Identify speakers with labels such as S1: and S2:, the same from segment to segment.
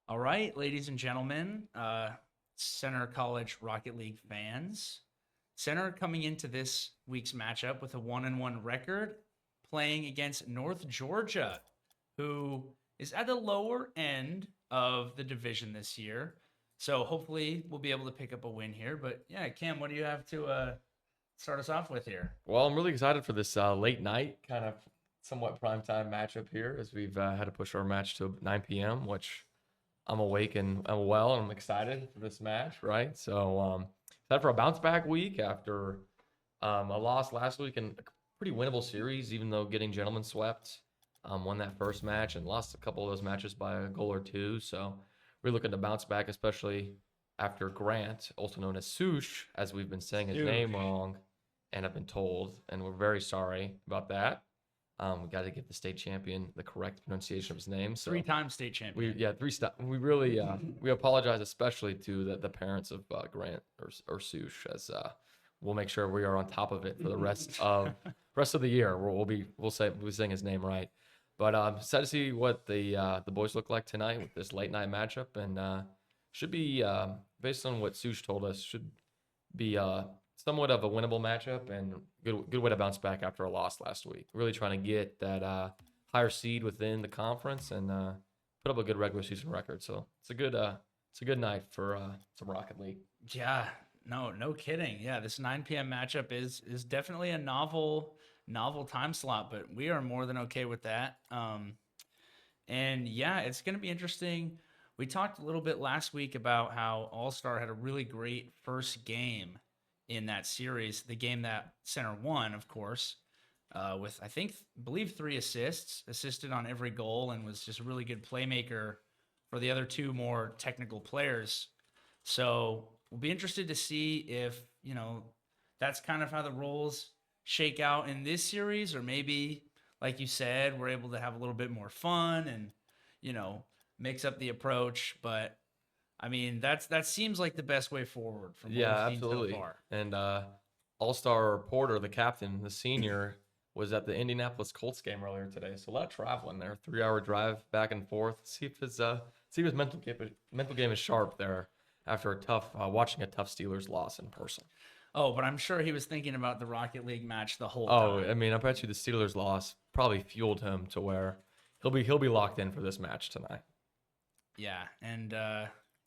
S1: All right, ladies and gentlemen, Center College Rocket League fans. Center coming into this week's matchup with a 1-1 record, playing against North Georgia, who is at the lower end of the division this year. So hopefully we'll be able to pick up a win here. But yeah, Cam, what do you have to start us off with here?
S2: Well, I'm really excited for this late night kind of somewhat primetime matchup here, as we've had to push our match to 9 p.m., which I'm awake and I'm well, and I'm excited for this match, right? So excited for a bounce back week after a loss last week and a pretty winnable series, even though getting gentlemen swept. Won that first match and lost a couple of those matches by a goal or two. So we're looking to bounce back, especially after Grant, also known as Sush, as we've been saying his name wrong and have been told, and we're very sorry about that. We got to give the state champion the correct pronunciation of his name. So
S1: 3-time state champion.
S2: We really we apologize, especially to the parents of Grant or Sush, as we'll make sure we are on top of it for the rest of the year. We'll be saying his name right. But excited to see what the boys look like tonight with this late night matchup, and should be based on what Sush told us, should be somewhat of a winnable matchup and good way to bounce back after a loss last week. Really trying to get that higher seed within the conference and put up a good regular season record. So it's a good night for some Rocket League.
S1: Yeah, no kidding. Yeah, this 9 p.m. matchup is definitely a novel time slot, but we are more than okay with that. And yeah, it's going to be interesting. We talked a little bit last week about how All Star had a really great first game in that series, the game that Center won, of course, with believe 3 assists, assisted on every goal, and was just a really good playmaker for the other 2 more technical players. So we'll be interested to see if that's kind of how the roles shake out in this series, or maybe, like you said, we're able to have a little bit more fun and mix up the approach. But I mean, that seems like the best way forward from what
S2: Yeah,
S1: we've seen
S2: absolutely.
S1: so far.
S2: And All-Star Porter, the captain, the senior, was at the Indianapolis Colts game earlier today. So a lot of traveling there, 3-hour drive back and forth. See if his mental game is sharp there after watching a tough Steelers loss in person.
S1: Oh, but I'm sure he was thinking about the Rocket League match the whole
S2: Oh,
S1: time.
S2: I mean, I bet you the Steelers loss probably fueled him to where he'll be locked in for this match tonight.
S1: Yeah, and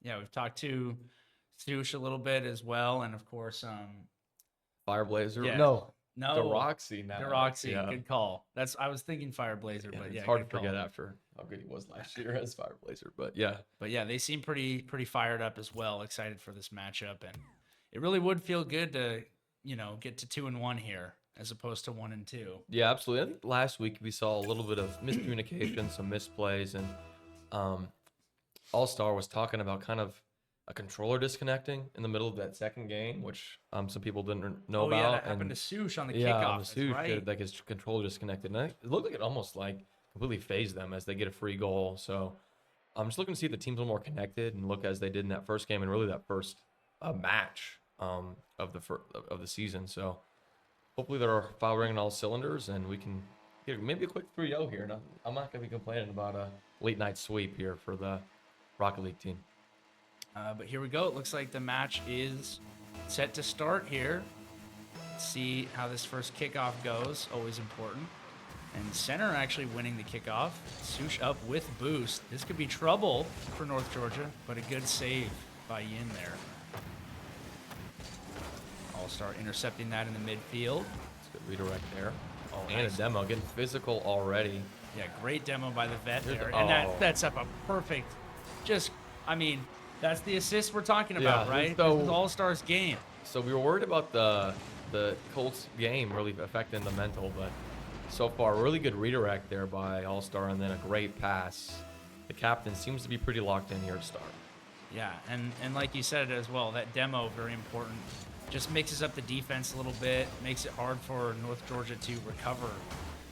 S1: we've talked to Sush a little bit as well, and of course,
S2: Fireblazer?
S1: yeah.
S2: No,
S1: no,
S2: Deroxy now.
S1: Deroxy,
S2: Yeah.
S1: good call. I was thinking Fireblazer,
S2: Yeah,
S1: but
S2: it's
S1: yeah,
S2: hard to
S1: good call.
S2: forget after how good he was last year as Fireblazer. But yeah,
S1: they seem pretty fired up as well, excited for this matchup, and it really would feel good to get to 2-1 here as opposed to 1-2.
S2: yeah, absolutely. I think last week we saw a little bit of miscommunication, some misplays, and All Star was talking about kind of a controller disconnecting in the middle of that second game, which some people didn't know about.
S1: Yeah, that happened to Sush on the
S2: yeah,
S1: kickoff.
S2: on the Sush,
S1: right.
S2: like his controller disconnected, and it looked like it almost like completely phased them as they get a free goal. So I'm just looking to see if the teams are more connected and look as they did in that first game and really that first match of the season. So hopefully they're firing on all cylinders and we can get maybe a quick 3-0 here. And I'm not going to be complaining about a late night sweep here for the Rocket League team.
S1: But here we go. It looks like the match is set to start here. Let's see how this first kickoff goes. Always important. And Center actually winning the kickoff. Sush up with boost. This could be trouble for North Georgia, but a good save by Yin there. All-Star intercepting that in the midfield.
S2: It's a good redirect there.
S1: Oh,
S2: and
S1: nice.
S2: a demo, getting physical already.
S1: Yeah, great demo by the vet
S2: Here's
S1: there.
S2: the-
S1: And
S2: oh.
S1: that sets up a perfect, that's the assist we're talking about,
S2: Yeah,
S1: right?
S2: so-
S1: This is All-Stars game.
S2: So we were worried about the Colts game really affecting the mental, but so far, really good redirect there by All-Star and then a great pass. The captain seems to be pretty locked in here to start.
S1: Yeah, and like you said as well, that demo, very important. Just mixes up the defense a little bit, makes it hard for North Georgia to recover.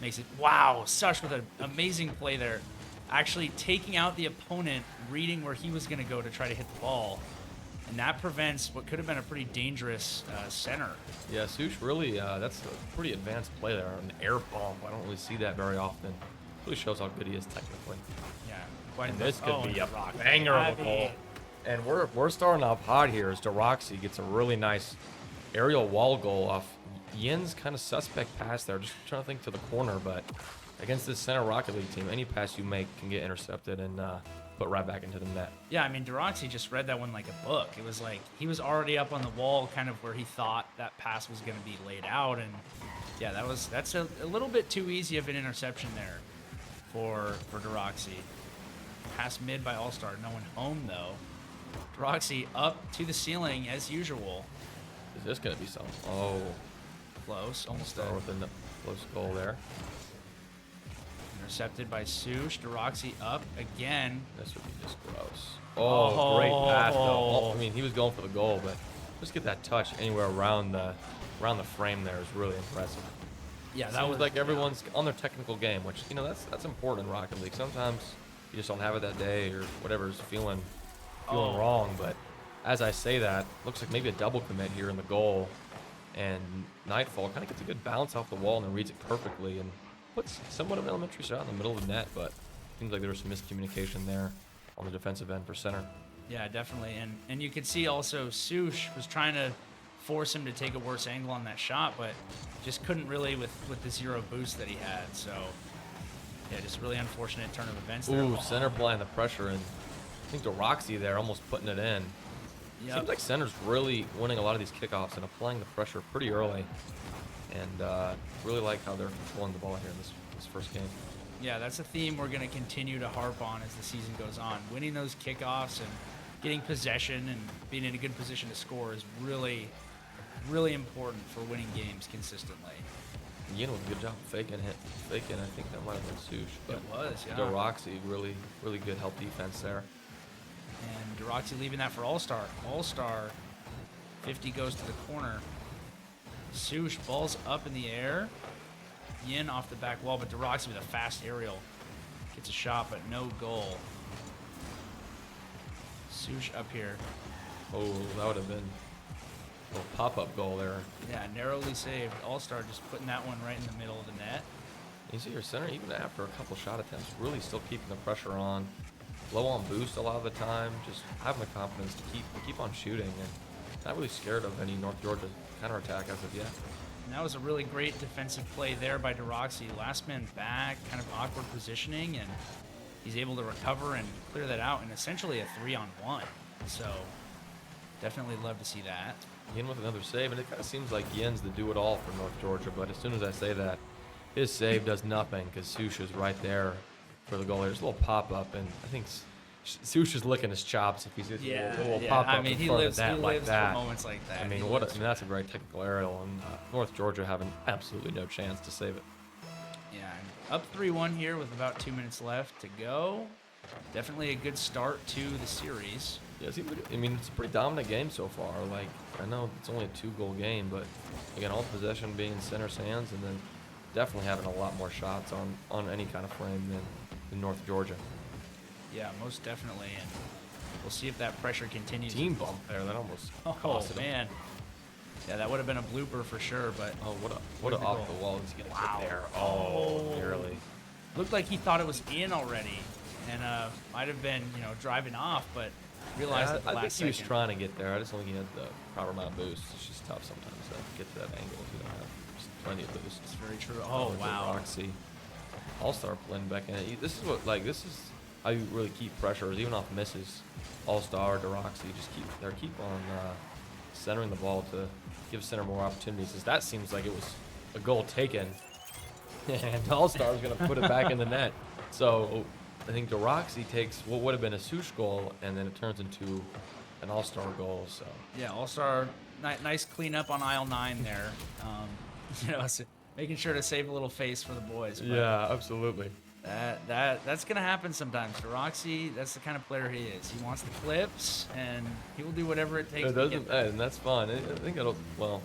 S1: Makes it, wow, Sush with an amazing play there. Actually taking out the opponent, reading where he was going to go to try to hit the ball. And that prevents what could have been a pretty dangerous center.
S2: Yeah, Sush really, that's a pretty advanced play there. An air bump. I don't really see that very often. Really shows how good he is technically.
S1: Yeah, quite
S2: And
S1: a
S2: this could be a
S1: rock.
S2: banger of a goal. And we're starting off hot here as Deroxy gets a really nice aerial wall goal off Yin's kind of suspect pass there. Just trying to think to the corner, but against this center Rocket League team, any pass you make can get intercepted and put right back into the net.
S1: Yeah, I mean, Deroxy just read that one like a book. It was like he was already up on the wall, kind of where he thought that pass was going to be laid out, and yeah, that's a little bit too easy of an interception there for Deroxy. Pass mid by All-Star, no one home though. Deroxy up to the ceiling as usual.
S2: Is this going to be something? Oh,
S1: Close, almost
S2: start
S1: there.
S2: with a close goal there.
S1: Intercepted by Sush. Deroxy up again.
S2: This would be just gross. Oh, great pass though.
S1: Oh.
S2: I mean, he was going for the goal, but just get that touch anywhere around the frame there is really impressive.
S1: Yeah, that
S2: Seems
S1: was
S2: like everyone's on their technical game, which that's important in Rocket League. Sometimes you just don't have it that day or whatever's feeling
S1: Oh.
S2: wrong. But as I say that, looks like maybe a double commit here in the goal, and Nightfall kind of gets a good bounce off the wall and then reads it perfectly and puts somewhat of an elementary shot in the middle of the net, but seems like there was some miscommunication there on the defensive end for center.
S1: Yeah, definitely. And you could see also Sush was trying to force him to take a worse angle on that shot, but just couldn't really with the 0 boost that he had. So, yeah, just really unfortunate turn of events there.
S2: Ooh, center applying the pressure, and I think DeRoxy there almost putting it in.
S1: Yep.
S2: Seems like center's really winning a lot of these kickoffs and applying the pressure pretty early. And really like how they're controlling the ball here in this first game.
S1: Yeah, that's a theme we're going to continue to harp on as the season goes on. Winning those kickoffs and getting possession and being in a good position to score is really, really important for winning games consistently.
S2: Yin with a good job of faking. I think that might have been Sush. But
S1: It was, yeah.
S2: DeRoxy, really, really good help defense there.
S1: And DeRoxy leaving that for All-Star. All-Star, 50 goes to the corner. Sush, balls up in the air. Yin off the back wall, but DeRoxy with a fast aerial. Gets a shot, but no goal. Sush up here.
S2: Oh, that would have been a little pop-up goal there.
S1: Yeah, narrowly saved. All-Star just putting that one right in the middle of the net.
S2: You see your center, even after a couple shot attempts, really still keeping the pressure on. Low on boost a lot of the time, just having the confidence to keep on shooting, and not really scared of any North Georgia counterattack as of yet.
S1: And that was a really great defensive play there by DeRoxy. Last man back, kind of awkward positioning, and he's able to recover and clear that out in essentially a 3-on-1. So definitely love to see that.
S2: Yin with another save, and it kind of seems like Yin's the do-it-all for North Georgia, but as soon as I say that, his save does nothing because Sush is right there for the goal. There's a little pop-up, and I think Sush is licking his chops if he's just a little pop-up
S1: I mean,
S2: in
S1: he
S2: front
S1: lives,
S2: of that
S1: he
S2: like
S1: lives
S2: that.
S1: for moments like that.
S2: I mean, that's a very technical aerial, and North Georgia having absolutely no chance to save it.
S1: Yeah, and up 3-1 here with about 2 minutes left to go. Definitely a good start to the series.
S2: Yeah, I mean, it's a pretty dominant game so far. Like, I know it's only a 2-goal game, but again, all possession being in center's hands, and then definitely having a lot more shots on any kind of frame than North Georgia.
S1: Yeah, most definitely, and we'll see if that pressure continues.
S2: Team bump there, that almost cost it.
S1: Man. Yeah, that would have been a blooper for sure, but
S2: Oh, what
S1: Where's
S2: a
S1: the
S2: off
S1: goal?
S2: the wall he's gonna
S1: Wow.
S2: get there. Oh, nearly.
S1: looked like he thought it was in already, and might have been, driving off, but realized at the
S2: I
S1: last
S2: think he was
S1: second.
S2: trying to get there. I just don't think he had the proper amount of boost. It's just tough sometimes to get to that angle if you don't have just plenty of boost.
S1: It's very true. Oh, wow.
S2: Roxy. All-Star blend back in. This is how you really keep pressure, even off misses. All-Star, DeRoxy, keep on centering the ball to give center more opportunities. As that seems like it was a goal taken, and All-Star was going to put it back in the net. So I think DeRoxy takes what would have been a Sush goal, and then it turns into an All-Star goal. So
S1: Yeah, All-Star, nice cleanup on aisle 9 there. Making sure to save a little face for the boys. But
S2: yeah, absolutely.
S1: That's gonna happen sometimes. DeRoxy, that's the kind of player he is. He wants the clips, and he will do whatever it takes to get them.
S2: And that's fine. I think it'll. Well,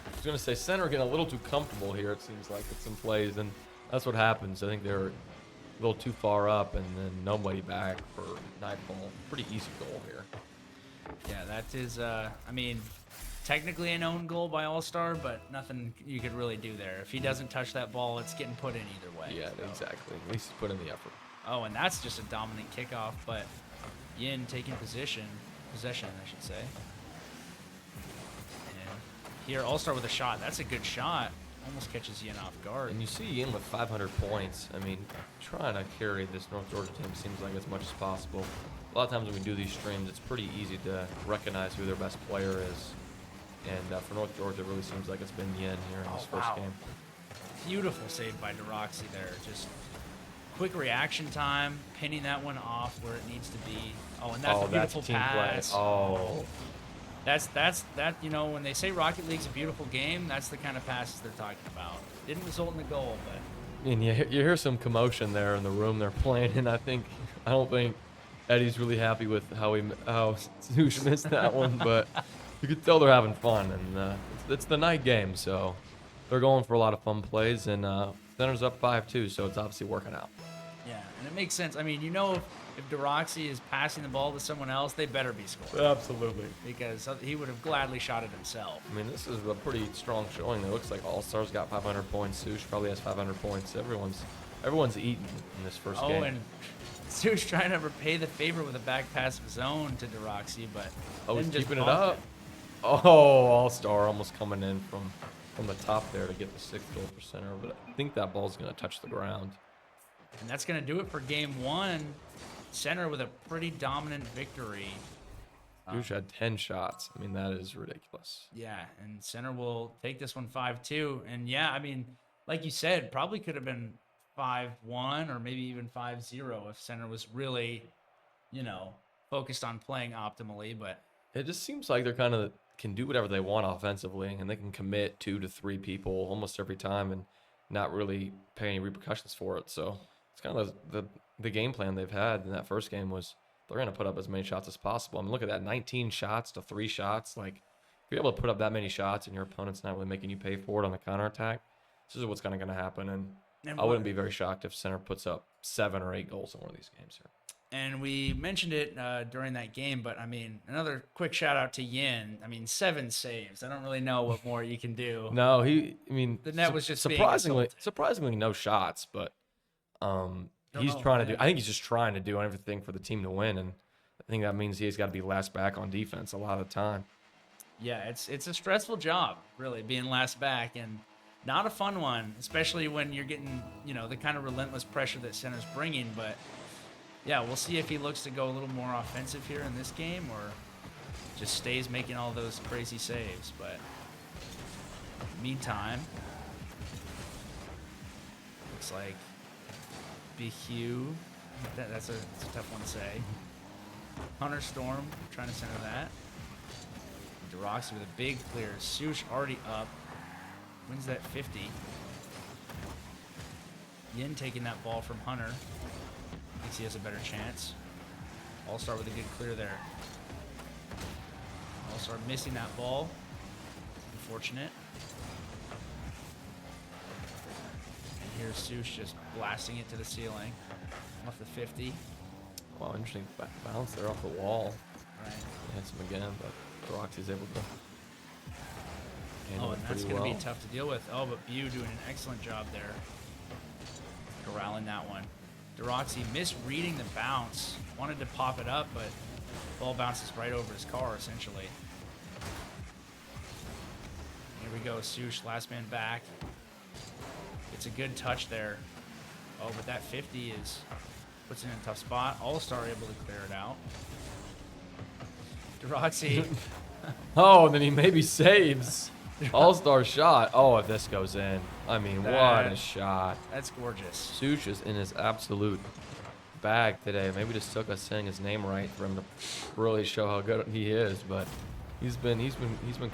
S2: I was gonna say center getting a little too comfortable here. It seems like with some plays, and that's what happens. I think they're a little too far up, and then nobody back for nightfall. Pretty easy goal here.
S1: Yeah, that is, technically an own goal by All-Star, but nothing you could really do there. If he doesn't touch that ball, it's getting put in either way.
S2: Yeah,
S1: so.
S2: exactly. At least he's put in the effort.
S1: Oh, and that's just a dominant kickoff, but Yin taking possession, I should say. And here, All-Star with a shot. That's a good shot. Almost catches Yin off guard.
S2: And you see Yin with 500 points. I mean, trying to carry this North Georgia team seems like as much as possible. A lot of times when we do these streams, it's pretty easy to recognize who their best player is. And for North Georgia, it really seems like it's been Yin here in this first game.
S1: Beautiful save by DeRoxy there. Just quick reaction time, pinning that one off where it needs to be. Oh, and that's a beautiful
S2: team
S1: pass.
S2: play. Oh.
S1: That's when they say Rocket League's a beautiful game, that's the kind of passes they're talking about. Didn't result in a goal, but
S2: And you hear some commotion there in the room they're playing in. I don't think Eddie's really happy with how Sush missed that one, but you could tell they're having fun, and it's the night game, so they're going for a lot of fun plays, and center's up 5-2, so it's obviously working out.
S1: Yeah, and it makes sense. I mean, if DeRoxy is passing the ball to someone else, they better be scoring
S2: Absolutely.
S1: because he would have gladly shot it himself.
S2: I mean, this is a pretty strong showing. It looks like All Stars got 500 points. Sush probably has 500 points. Everyone's eating in this first game.
S1: Oh, and Sue's trying to repay the favor with a back pass of his own to DeRoxy, but
S2: He's
S1: then just
S2: keeping it
S1: bumped
S2: up. Oh, All Star almost coming in from the top there to get the 6th goal for Center, but I think that ball's going to touch the ground.
S1: And that's going to do it for game 1. Center with a pretty dominant victory.
S2: Sush had 10 shots. I mean, that is ridiculous.
S1: Yeah, and Center will take this one 5-2. And yeah, I mean, like you said, probably could have been 5-1 or maybe even 5-0 if Center was really, focused on playing optimally. But
S2: It just seems like they're kind of can do whatever they want offensively, and they can commit 2 to 3 people almost every time and not really pay any repercussions for it. So it's kind of the game plan they've had in that first game was they're going to put up as many shots as possible. I mean, look at that, 19 shots to 3 shots. Like, if you're able to put up that many shots and your opponent's not really making you pay for it on the counterattack, this is what's kind of going to happen. And I wouldn't be very shocked if Center puts up 7 or 8 goals in one of these games here.
S1: And we mentioned it during that game, but I mean, another quick shout out to Yin. I mean, 7 saves. I don't really know what more you can do.
S2: No, the net
S1: was just
S2: surprisingly no shots, but he's trying to do. I think he's just trying to do everything for the team to win, and I think that means he's got to be last back on defense a lot of the time.
S1: Yeah, it's a stressful job, really, being last back, and not a fun one, especially when you're getting the kind of relentless pressure that Center's bringing, but. Yeah, we'll see if he looks to go a little more offensive here in this game or just stays making all those crazy saves. But meantime, looks like BQ. That's a tough one to say. Hunter Storm trying to center that. DeRoxy with a big clear. Sush already up. Wins that 50. Yin taking that ball from Hunter. Thinks he has a better chance. All-Star with a good clear there. All-Star missing that ball. Unfortunate. And here's Sush just blasting it to the ceiling. Off the 50.
S2: Wow, interesting bounce there off the wall.
S1: Right.
S2: Hits him again, but DeRoxy's able to handle
S1: Oh,
S2: it
S1: and that's
S2: pretty
S1: going to
S2: well.
S1: be tough to deal with. Oh, but Bew doing an excellent job there. Corralling that one. DeRoxy misreading the bounce. Wanted to pop it up, but ball bounces right over his car, essentially. Here we go, Sush, last man back. It's a good touch there. Oh, but that 50 puts it in a tough spot. All-Star able to clear it out. DeRoxy.
S2: Oh, and then he maybe saves. All-Star shot. Oh, if this goes in. I mean, what a shot.
S1: That's gorgeous.
S2: Sush is in his absolute bag today. Maybe just took us saying his name right for him to really show how good he is, but he's been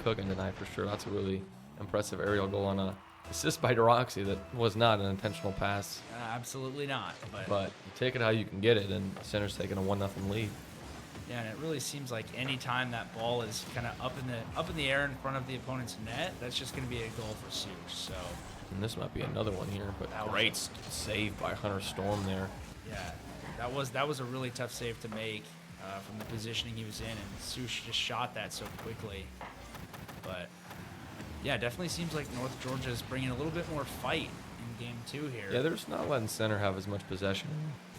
S2: cooking tonight for sure. That's a really impressive aerial goal on a assist by DeRoxy that was not an intentional pass.
S1: Absolutely not.
S2: But you take it how you can get it, and Center's taking a 1-0 lead.
S1: Yeah, and it really seems like any time that ball is kind of up in the air in front of the opponent's net, that's just going to be a goal for Sush. So.
S2: And this might be another one here, but great save by Hunter Storm there.
S1: Yeah, that was a really tough save to make from the positioning he was in, and Sush just shot that so quickly. But yeah, definitely seems like North Georgia is bringing a little bit more fight in game 2 here.
S2: Yeah, they're just not letting Center have as much possession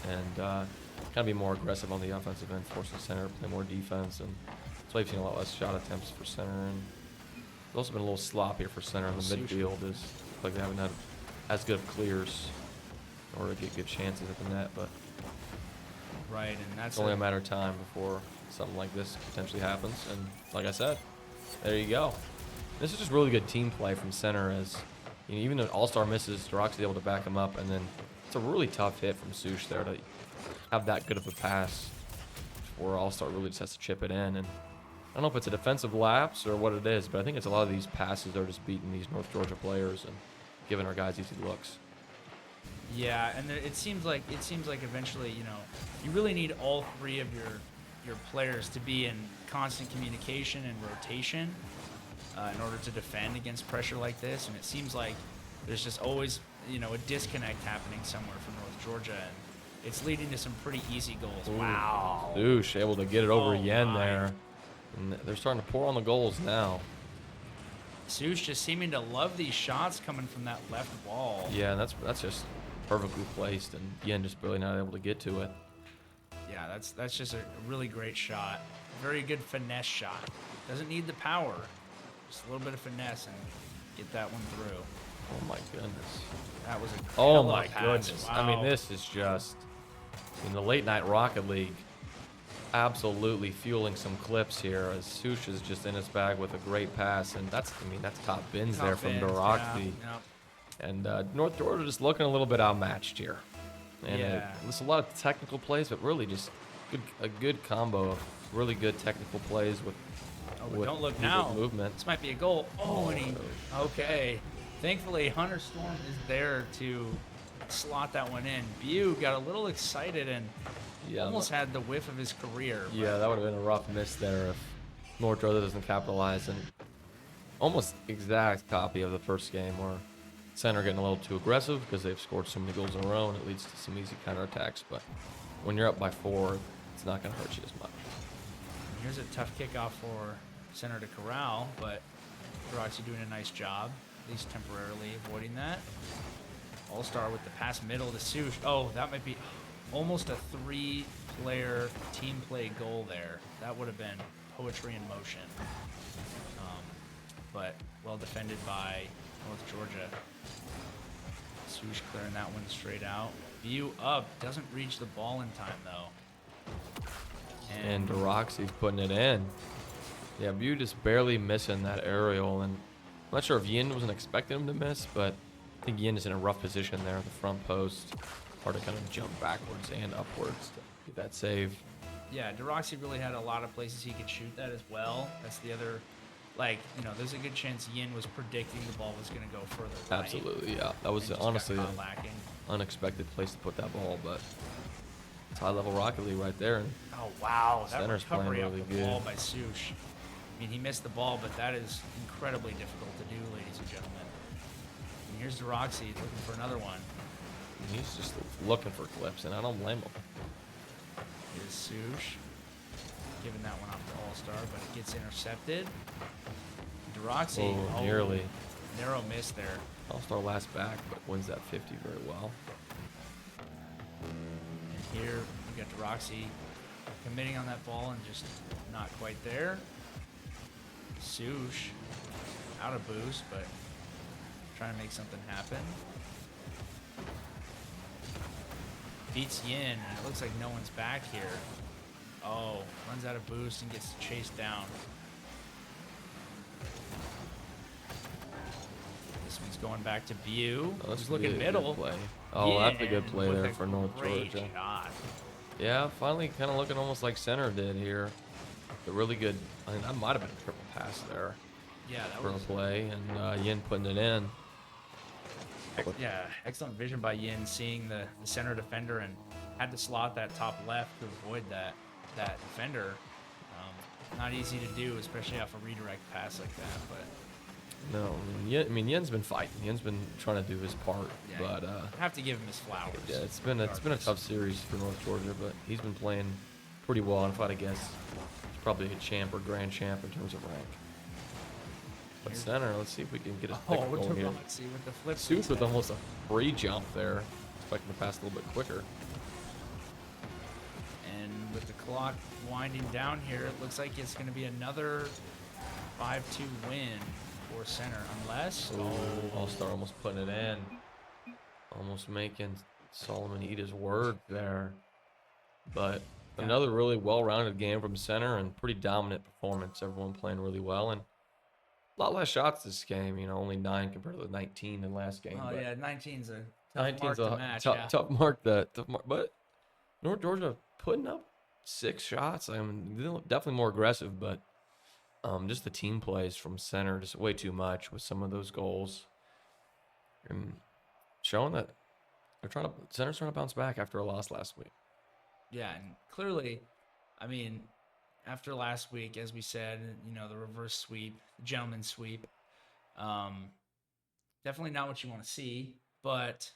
S2: and kind of be more aggressive on the offensive end, forcing Center to play more defense, and that's why you've seen a lot less shot attempts for Center. And it's also been a little sloppier for Center in the midfield. Is like they haven't had as good of clears in order to get good chances at the net, but
S1: right, and that's
S2: it's only a matter of time before something like this potentially happens. And like I said, there you go. This is just really good team play from Center, as even though All-Star misses, DeRoxy's able to back him up, and then it's a really tough hit from Sush there to have that good of a pass where All-Star really just has to chip it in. And I don't know if it's a defensive lapse or what it is, but I think it's a lot of these passes are just beating these North Georgia players and giving our guys easy looks.
S1: Yeah, and it seems like eventually, you really need all 3 of your players to be in constant communication and rotation in order to defend against pressure like this. And it seems like there's just always, a disconnect happening somewhere for North Georgia. And it's leading to some pretty easy goals.
S2: Ooh,
S1: Wow.
S2: Douche able to get it over
S1: Oh,
S2: Yen
S1: my.
S2: there. And they're starting to pour on the goals now.
S1: Sush just seeming to love these shots coming from that left wall.
S2: Yeah, and that's just perfectly placed, and Yen just barely not able to get to it.
S1: Yeah, that's just a really great shot. Very good finesse shot. Doesn't need the power. Just a little bit of finesse and get that one through.
S2: Oh my goodness.
S1: That was a
S2: Oh
S1: hella
S2: my
S1: pass.
S2: goodness.
S1: Wow.
S2: I mean, this is just in the late night Rocket League, absolutely fueling some clips here as Sush is just in his bag with a great pass, and that's top bins there from Doroxy.
S1: Yeah.
S2: And North Georgia just looking a little bit outmatched here. And
S1: Yeah.
S2: there's a lot of technical plays, but really just a good combo of really good technical plays with,
S1: Oh, but
S2: with
S1: don't look
S2: with
S1: now.
S2: movement.
S1: This might be a goal. Oh, and he. Okay. Thankfully, Hunter Storm is there to slot that one in. Bew got a little excited and
S2: Yeah,
S1: almost had the whiff of his career. but
S2: yeah, that would have been a rough miss there if North Georgia doesn't capitalize. And almost exact copy of the first game where Center getting a little too aggressive because they've scored so many goals in a row and it leads to some easy counterattacks. But when you're up by 4, it's not going to hurt you as much.
S1: Here's a tough kickoff for Center to corral, but Doroxy doing a nice job, at least temporarily avoiding that. All-Star with the pass middle to Sush. Oh, that might be almost a 3-player team play goal there. That would have been poetry in motion. But well defended by North Georgia. Sush clearing that one straight out. View up. Doesn't reach the ball in time, though.
S2: And Doroxy's putting it in. Yeah, Bew just barely missing that aerial. And I'm not sure if Yin wasn't expecting him to miss, but I think Yin is in a rough position there at the front post. Hard to kind of jump backwards and upwards to get that save.
S1: Yeah, Doroxy really had a lot of places he could shoot that as well. That's the other, there's a good chance Yin was predicting the ball was going to go further right.
S2: Absolutely, yeah. That was
S1: and just got
S2: honestly
S1: caught
S2: an
S1: lacking.
S2: unexpected place to put that ball, but it's high-level Rocket League right there. And
S1: Oh, wow. That
S2: Center's playing
S1: recovery off
S2: really
S1: the ball
S2: good.
S1: by Sush. I mean, he missed the ball, but that is incredibly difficult to do, ladies and gentlemen. And here's Doroxy looking for another one.
S2: He's just looking for clips, and I don't blame him.
S1: Here's Sush. Giving that one off to All-Star, but it gets intercepted. Doroxy.
S2: Oh, nearly.
S1: Narrow miss there.
S2: All-Star last back, but wins that 50 very well.
S1: And here we got Doroxy committing on that ball and just not quite there. Sush out of boost, but trying to make something happen. Beats Yin, and it looks like no one's back here. Oh, runs out of boost and gets chased down. This one's going back to Bew.
S2: Oh,
S1: Who's looking
S2: good
S1: middle.
S2: play. Oh, that's a good
S1: Yin
S2: play
S1: with
S2: there
S1: a
S2: for North
S1: great
S2: Georgia.
S1: shot.
S2: Yeah, finally kind of looking almost like Center did here. A really good, I mean, that might have been a triple pass there
S1: Yeah, that
S2: for a
S1: was
S2: play, and Yin putting it in.
S1: Yeah, excellent vision by Yin, seeing the center defender and had to slot that top left to avoid that defender. Not easy to do, especially off a redirect pass like that. But
S2: No, I mean, Yin's been fighting. Yin's been trying to do his part,
S1: yeah,
S2: but
S1: you have to give him his flowers.
S2: yeah, it's been a tough series for North Georgia, but he's been playing pretty well. And if I had to guess, he's probably a champ or grand champ in terms of rank. But Center, let's see if we can get a thick goal here.
S1: Doroxy with the flip.
S2: Sush with almost a free jump there. Expecting to pass a little bit quicker.
S1: And with the clock winding down here, it looks like it's going to be another 5-2 win for Center, unless.
S2: All-Star almost putting it in. Almost making Solomon eat his word there. But another really well-rounded game from Center and pretty dominant performance. Everyone playing really well. And a lot less shots this game, only 9 compared to the 19 in last game.
S1: Oh,
S2: but
S1: yeah, 19's a tough mark
S2: 19's
S1: to
S2: a
S1: match.
S2: tough mark. But North Georgia putting up 6 shots. I mean, definitely more aggressive, but just the team plays from Center just way too much with some of those goals, and showing that Center's trying to bounce back after a loss last week.
S1: Yeah, and clearly, I mean, after last week, as we said, the reverse sweep, the gentleman's sweep, definitely not what you want to see, but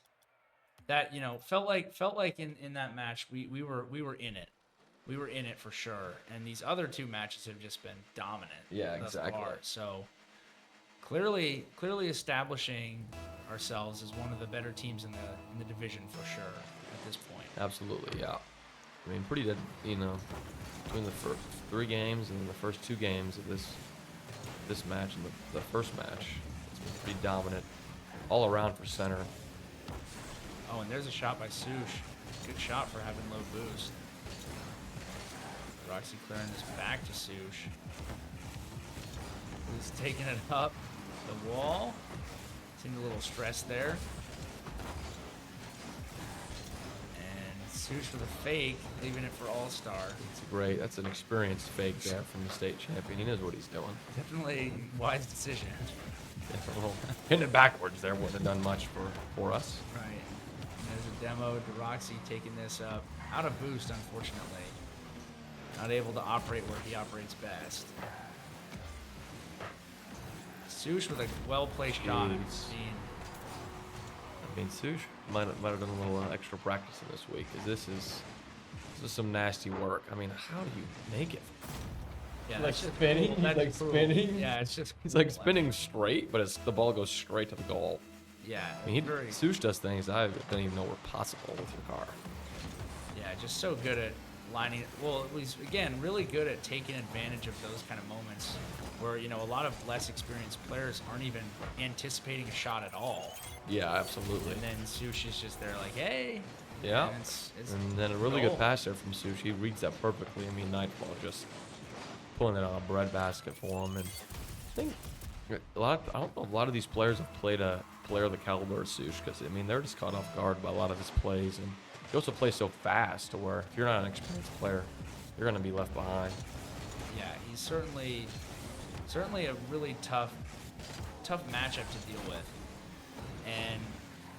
S1: that, you know, felt like in that match we were in it. We were in it for sure. And these other two matches have just been dominant.
S2: Yeah,
S1: thus
S2: exactly.
S1: far. So clearly establishing ourselves as one of the better teams in the division for sure at this point.
S2: Absolutely, yeah. I mean, pretty dead, you know, between the first 3 games and then the first 2 games of this match and the first match, it's been pretty dominant all around for center.
S1: Oh, and there's a shot by Sush. Good shot for having low boost. Roxy clearing this back to Sush. Who's taking it up the wall. Seemed a little stressed there. And Sush with a fake, leaving it for All-Star.
S2: It's great. That's an experienced fake there from the state champion. He knows what he's doing.
S1: Definitely wise decision.
S2: Yeah, a little hitting it backwards there wouldn't have done much for us.
S1: Right. And there's a demo. Roxy taking this up. Out of boost, unfortunately. Not able to operate where he operates best. Sush with a well-placed shot. I've
S2: Jeez.
S1: seen.
S2: I mean, Sush might have done a little extra practicing this week, because this is some nasty work. I mean, how do you make it?
S1: Yeah,
S2: Like
S1: that's just
S2: spinning?
S1: cruel.
S2: He's
S1: That's
S2: like
S1: cruel.
S2: spinning?
S1: Yeah, it's just.
S2: He's like
S1: cruel.
S2: spinning straight, but the ball goes straight to the goal.
S1: Yeah.
S2: I mean,
S1: very.
S2: Sush does things I didn't even know were possible with your car.
S1: Yeah, just so good at lining. Well, he's again really good at taking advantage of those kind of moments where, you know, a lot of less experienced players aren't even anticipating a shot at all.
S2: Yeah, absolutely.
S1: And then Sush is just there like, hey.
S2: Yeah.
S1: And, it's
S2: And then a really
S1: goal.
S2: good pass there from Sush. He reads that perfectly. I mean, Nightfall just pulling it on a breadbasket for him. And I think I don't know if a lot of these players have played a player of the caliber of Sush, because, I mean, they're just caught off guard by a lot of his plays. And he also plays so fast to where if you're not an experienced player, you're going to be left behind.
S1: Yeah, he's certainly a really tough matchup to deal with. And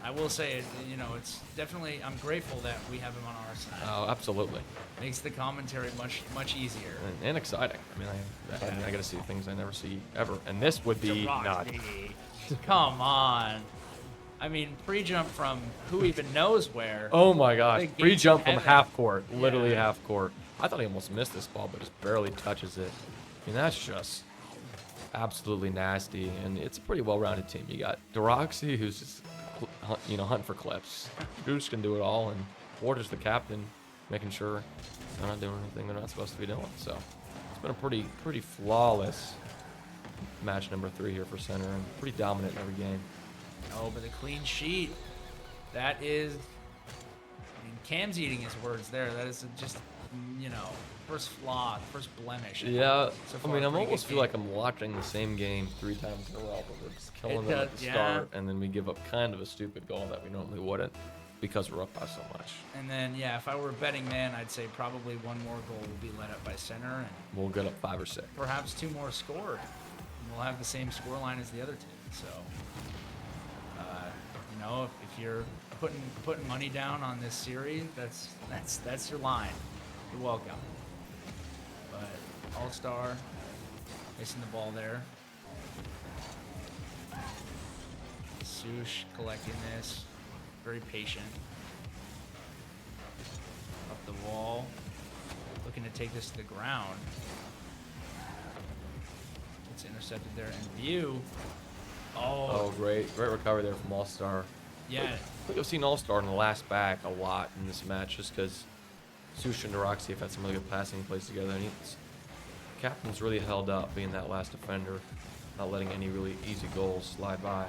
S1: I will say, you know, it's definitely, I'm grateful that we have him on our side.
S2: Oh, absolutely.
S1: Makes the commentary much easier.
S2: And exciting. I mean, I got to see things I never see ever. And this would be nuts.
S1: Come on. I mean, pre-jump from who even knows where.
S2: Oh my gosh.
S1: Big
S2: Free
S1: gates
S2: jump
S1: of
S2: from
S1: heaven.
S2: half court. Literally
S1: Yeah.
S2: half court. I thought he almost missed this ball, but just barely touches it. I mean, that's just absolutely nasty. And it's a pretty well-rounded team. You got Deroxy, who's just, you know, hunting for clips. Goose can do it all. And Ward the captain, making sure they're not doing anything they're not supposed to be doing. So it's been a pretty flawless match number 3 here for center, and pretty dominant in every game.
S1: Oh, but the clean sheet. That is. I mean, Cam's eating his words there. That is just, you know, first flaw, first blemish.
S2: Yeah,
S1: So
S2: I
S1: far,
S2: mean, I
S1: pretty good
S2: almost feel
S1: game.
S2: like I'm watching the same game 3 times in a row, but we're just killing
S1: It
S2: them at
S1: does,
S2: the
S1: yeah.
S2: start, and then we give up kind of a stupid goal that we normally wouldn't, because we're up by so much.
S1: And then, yeah, if I were a betting man, I'd say probably one more goal will be let up by center, and
S2: We'll get up 5 or 6.
S1: perhaps 2 more scored. And we'll have the same score line as the other team. So, you know, if you're putting money down on this series, that's your line. You're welcome. But All-Star missing the ball there. Sush collecting this, very patient. Up the wall, looking to take this to the ground. It's intercepted there in view.
S2: Oh, great recovery there from All-Star.
S1: Yeah.
S2: I think I've seen All-Star in the last back a lot in this match, just because Sush and Deroxy have had some really good passing plays together, and captain's really held up being that last defender, not letting any really easy goals slide by.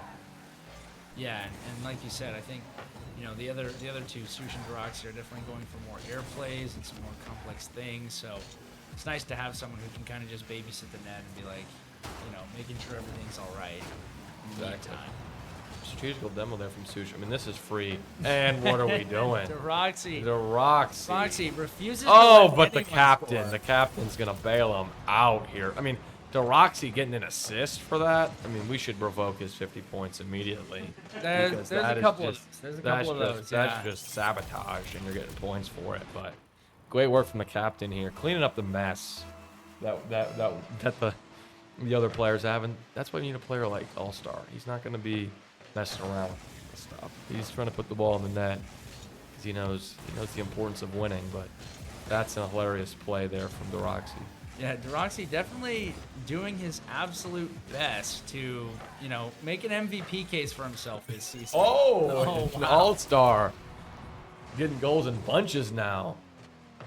S1: Yeah, and like you said, I think, you know, the other two, Sush and Deroxy, are definitely going for more air plays and some more complex things. So it's nice to have someone who can kind of just babysit the net and be like, you know, making sure everything's all right in the
S2: Exactly.
S1: meantime.
S2: Strategical demo there from Sush. I mean, this is free. And what are we doing?
S1: Deroxy.
S2: Deroxy.
S1: Refuses to
S2: Oh,
S1: let
S2: but the
S1: anyone score.
S2: captain's going to bail him out here. I mean, Deroxy getting an assist for that. I mean, we should revoke his 50 points immediately.
S1: There's
S2: Because
S1: a couple of
S2: just-
S1: those. There's a couple of those. Yeah.
S2: That's just sabotage, and you're getting points for it. But great work from the captain here, cleaning up the mess that the other players have. And that's why you need a player like All-Star. He's not going to be messing around with Stop. He's trying to put the ball in the net because he knows the importance of winning. But that's a hilarious play there from Deroxy.
S1: Yeah, Deroxy definitely doing his absolute best to, make an MVP case for himself this season.
S2: Oh, an
S1: wow.
S2: all-star. Getting goals in bunches now.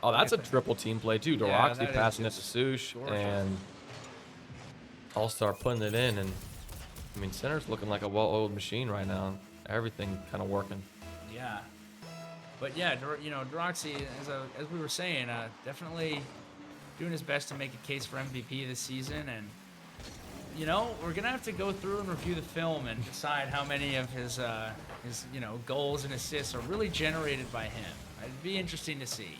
S2: Oh, that's a triple team play too.
S1: Yeah,
S2: Deroxy
S1: that is
S2: passing it
S1: just
S2: to Sush
S1: gorgeous.
S2: and all-star putting it in. And I mean, center's looking like a well-oiled machine right now. Everything kind of working.
S1: Yeah. But yeah, Deroxy, as we were saying, definitely doing his best to make a case for MVP this season. And, we're going to have to go through and review the film and decide how many of his goals and assists are really generated by him. It'd be interesting to see.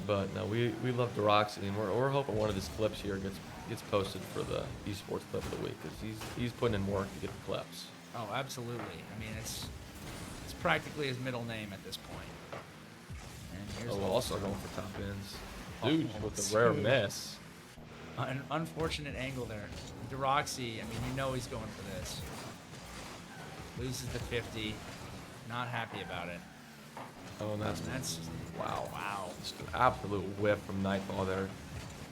S1: But
S2: no, we love Deroxy, and we're hoping one of his clips here gets posted for the esports clip of the week because he's putting in work to get the clips.
S1: Oh, absolutely. I mean, it's practically his middle name at this point. And here's
S2: also going for top ends. Dude, with a rare miss.
S1: An unfortunate angle there. Deroxy, I mean, he's going for this. Loses the 50. Not happy about it.
S2: Oh, and that's wow. Just an absolute whiff from Nightfall there.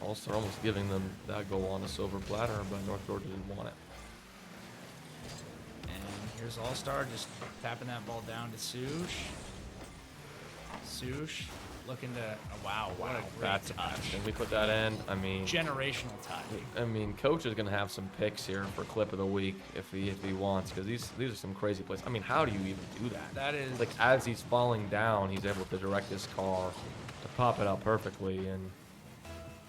S2: Also, almost giving them that goal on a silver platter, but North Georgia didn't want it.
S1: And here's All-Star just tapping that ball down to Sush. Sush looking to, wow, what a great touch.
S2: Can we put that in? I mean,
S1: generational touch.
S2: I mean, coach is going to have some picks here for clip of the week if he wants, because these are some crazy plays. I mean, how do you even do that?
S1: That is
S2: like as he's falling down, he's able to direct his car to pop it out perfectly, and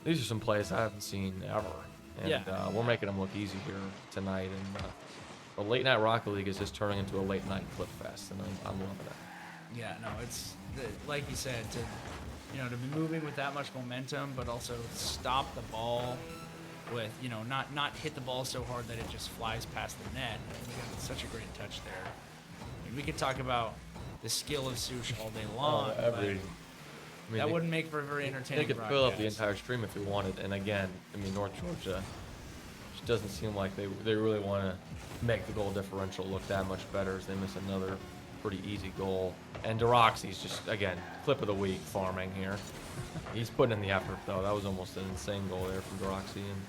S2: these are some plays I haven't seen ever. And we're making them look easy here tonight. And the late night Rocket League is just turning into a late night clip fest, and I'm loving it.
S1: Yeah, no, it's like you said, to be moving with that much momentum, but also stop the ball with not hit the ball so hard that it just flies past the net. Such a great touch there. I mean, we could talk about the skill of Sush all day long. That wouldn't make for a very entertaining.
S2: They could fill up the entire stream if we wanted. And again, I mean, North Georgia just doesn't seem like they really want to make the goal differential look that much better as they miss another pretty easy goal. And Deroxy's just, again, clip of the week farming here. He's putting in the effort, though. That was almost an insane goal there from Deroxy. And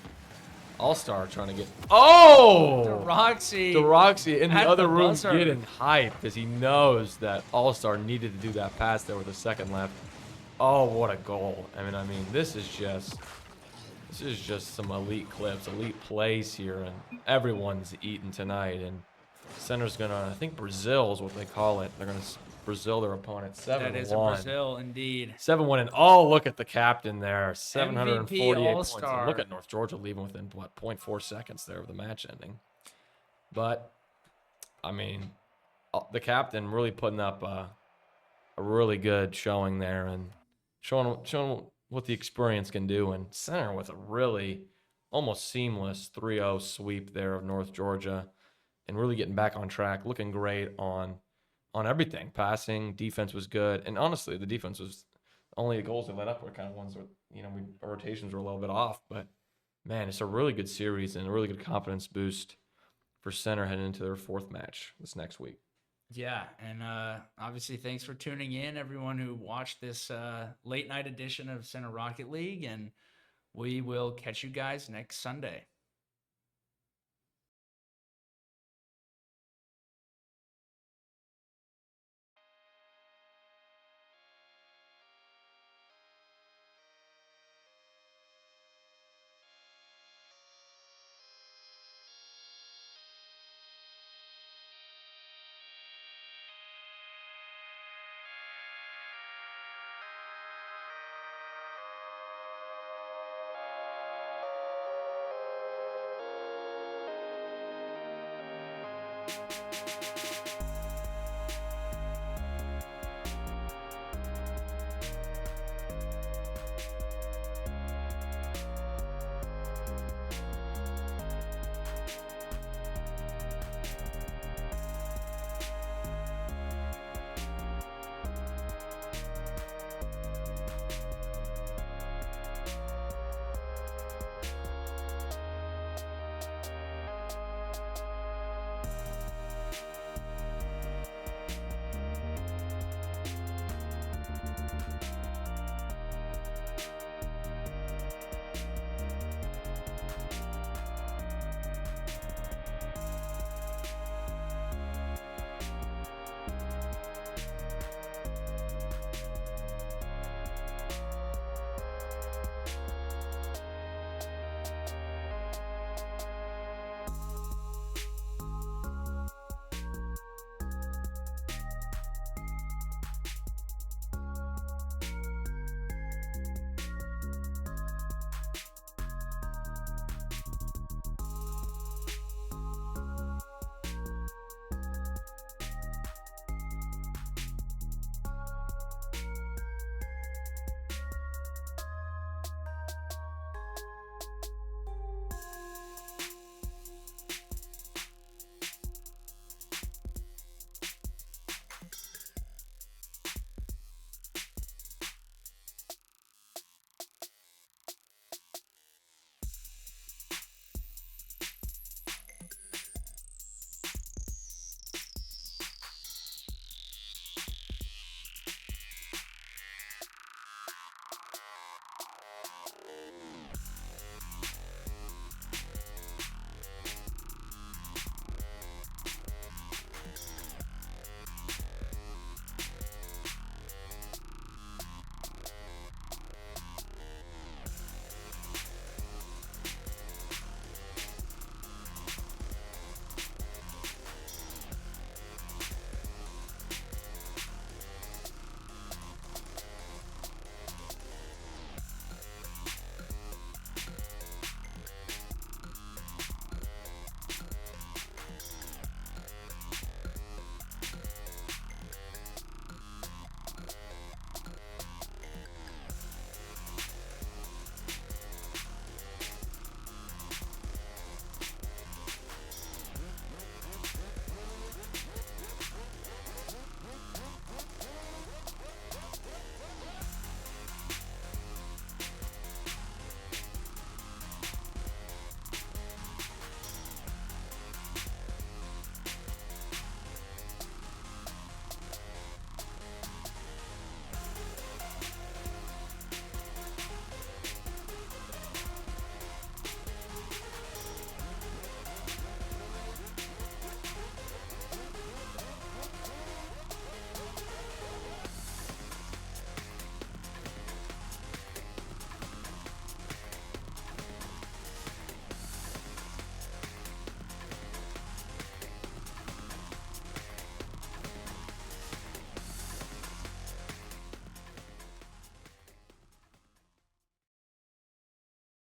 S2: All-Star trying to get... Oh! Deroxy in the other room getting hyped because he knows that All-Star needed to do that pass there with a second left. Oh, what a goal. I mean, this is just some elite clips, elite plays here, and everyone's eating tonight. And center's going to, I think Brazil is what they call it. They're going to Brazil their opponent 7-1.
S1: That is a Brazil, indeed.
S2: 7-1, and oh, look at the captain there. 748 points. And look at North Georgia leaving within, 0.4 seconds there of the match ending. But, I mean, the captain really putting up a really good showing there and showing what the experience can do. And center with a really almost seamless 3-0 sweep there of North Georgia and really getting back on track, looking great on everything. Passing, defense was good. And honestly, the defense was only the goals they let up were kind of ones where, our rotations were a little bit off. But, man, it's a really good series and a really good confidence boost for center heading into their fourth match this next week.
S1: Yeah, and obviously thanks for tuning in, everyone who watched this late night edition of Center Rocket League, and we will catch you guys next Sunday.